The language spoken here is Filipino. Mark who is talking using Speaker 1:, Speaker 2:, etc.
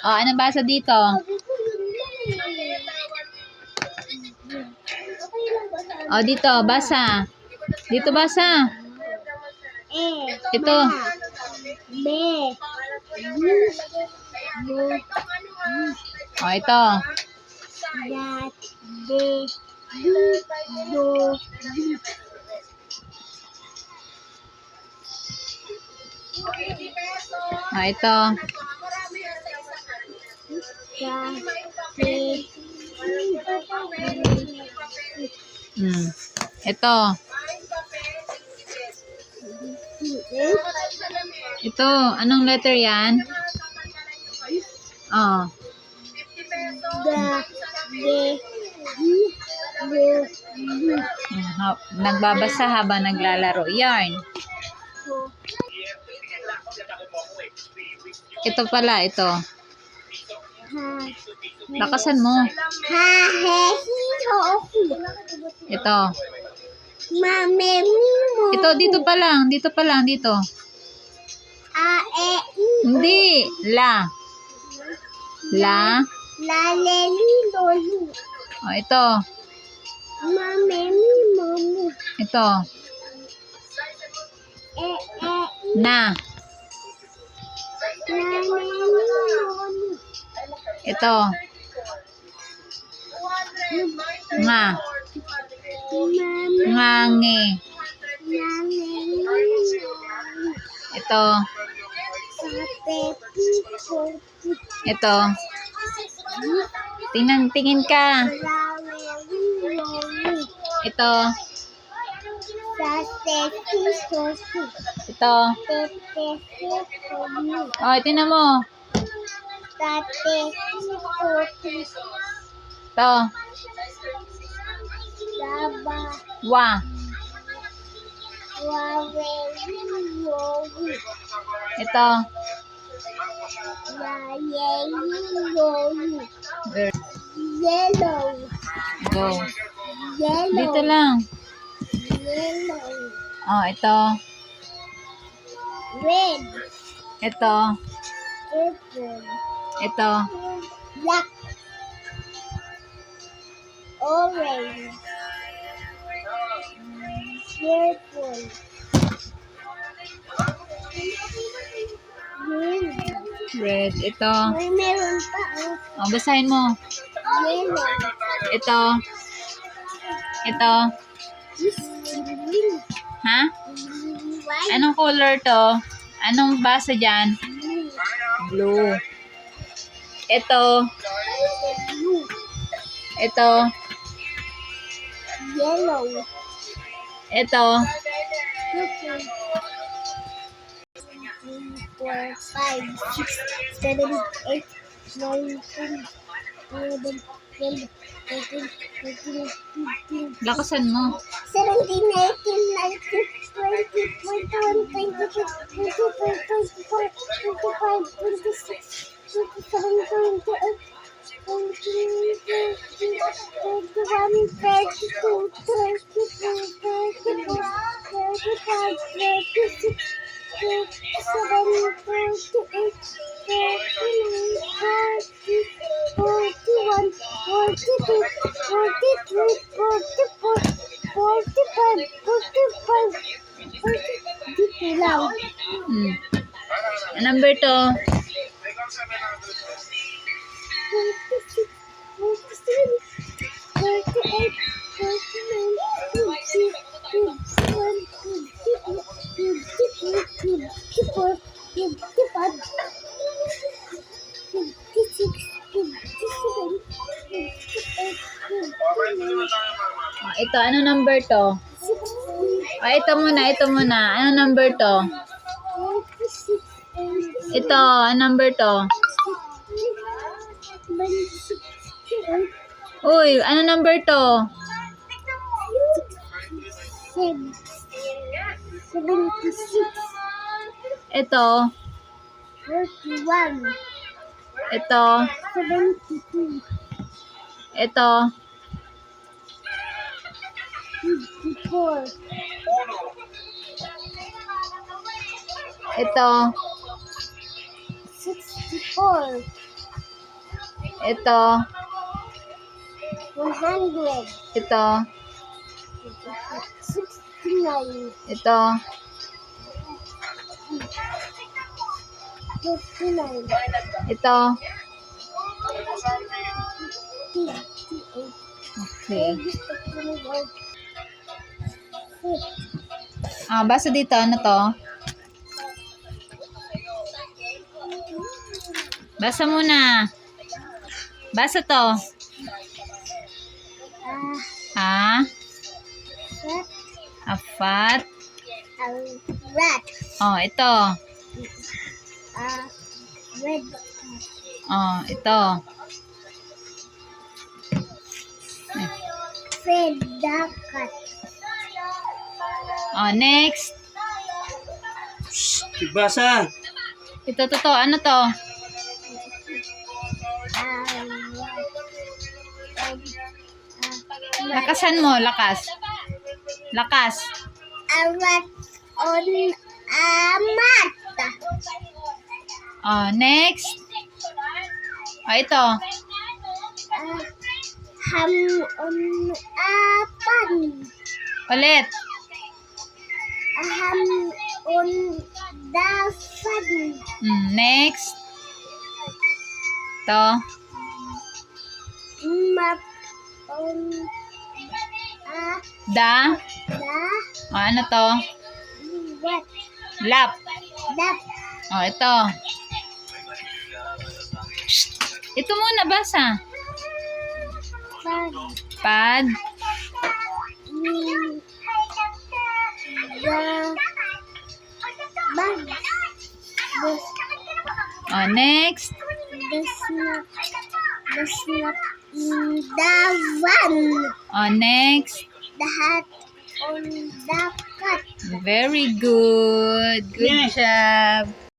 Speaker 1: Oh, anong basa dito? Oh, dito, basa. Dito basa. Ito. Oh, ito. Oh, ito. Ito. Ito, anong letter yan? Oh. Nagbabasa habang naglalaro. Yarn. Ito pala, ito. Lakasan mo. Ito. Ito, dito pa lang. Dito pa lang, dito. Hindi. La. La. Oh, ito. Ito. Na. Ito. Nga. Ngangi. Ito. Ito. Tingin ka. Ito. Ito. Oh, tingnan mo. Ito. Wa. Ito.
Speaker 2: Yellow.
Speaker 1: Go. Dito lang. Oh, ito.
Speaker 2: Red.
Speaker 1: Ito.
Speaker 2: Purple.
Speaker 1: Ito.
Speaker 2: Black. Orange. Purple. Green.
Speaker 1: Red. Ito.
Speaker 2: May meron pa.
Speaker 1: Oh, basahin mo.
Speaker 2: Yellow.
Speaker 1: Ito. Ito.
Speaker 2: Green.
Speaker 1: Ha?
Speaker 2: White.
Speaker 1: Anong color to? Anong basa dyan? Blue. Ito.
Speaker 2: Blue.
Speaker 1: Ito.
Speaker 2: Yellow.
Speaker 1: Ito.
Speaker 2: Purple. 3, 4, 5, 6, 7, 8, 9, 10, 11, 12, 13, 14, 15,
Speaker 1: Lakasan mo.
Speaker 2: 17, 18, 19, 20, 21, 22, 23, 24, 25, 26, 27, 28, 29, 30, 31, 32, 33, 34, 35, 36, 37, 38, 39, 40, 41, 42, 43, 44, 45, 45, 40. Dito lang.
Speaker 1: Number to.
Speaker 2: 46, 47, 48, 49, 50, 51, 52, 53, 54, 55, 56, 57, 58, 59,
Speaker 1: Oh, ito, ano number to?
Speaker 2: 60,
Speaker 1: Oh, ito muna, ito muna. Ano number to?
Speaker 2: 46,
Speaker 1: Ito, ano number to?
Speaker 2: 26,
Speaker 1: Uy, ano number to?
Speaker 2: 76,
Speaker 1: Ito,
Speaker 2: 41,
Speaker 1: ito,
Speaker 2: 72,
Speaker 1: ito,
Speaker 2: 54,
Speaker 1: ito,
Speaker 2: 64,
Speaker 1: Ito.
Speaker 2: 100.
Speaker 1: Ito.
Speaker 2: 69.
Speaker 1: Ito.
Speaker 2: 59.
Speaker 1: Ito.
Speaker 2: 58.
Speaker 1: Okay.
Speaker 2: Gusto ko na daw.
Speaker 1: Basa dito. Ano to? Basa muna. Basa to. Ha?
Speaker 2: Rat.
Speaker 1: A fat.
Speaker 2: A rat.
Speaker 1: Oh, ito.
Speaker 2: Red.
Speaker 1: Oh, ito.
Speaker 2: Fred the cat.
Speaker 1: Oh, next.
Speaker 3: Basa.
Speaker 1: Ito, to. Ano to? Lakasan mo, lakas. Lakas.
Speaker 2: A rat on a mat.
Speaker 1: Oh, next. Oh, ito.
Speaker 2: Ham on a pan.
Speaker 1: Ulit.
Speaker 2: A ham on the fan.
Speaker 1: Next. Ito.
Speaker 2: Map on a
Speaker 1: Da.
Speaker 2: the
Speaker 1: Oh, ano to?
Speaker 2: what?
Speaker 1: Lap.
Speaker 2: That
Speaker 1: Oh, ito. Ito muna, basa.
Speaker 2: fan.
Speaker 1: Pad.
Speaker 2: The bag.
Speaker 1: Oh, next.
Speaker 2: The snap. The snap in the van.
Speaker 1: Oh, next.
Speaker 2: The hat on the cat.
Speaker 1: Very good. Good job.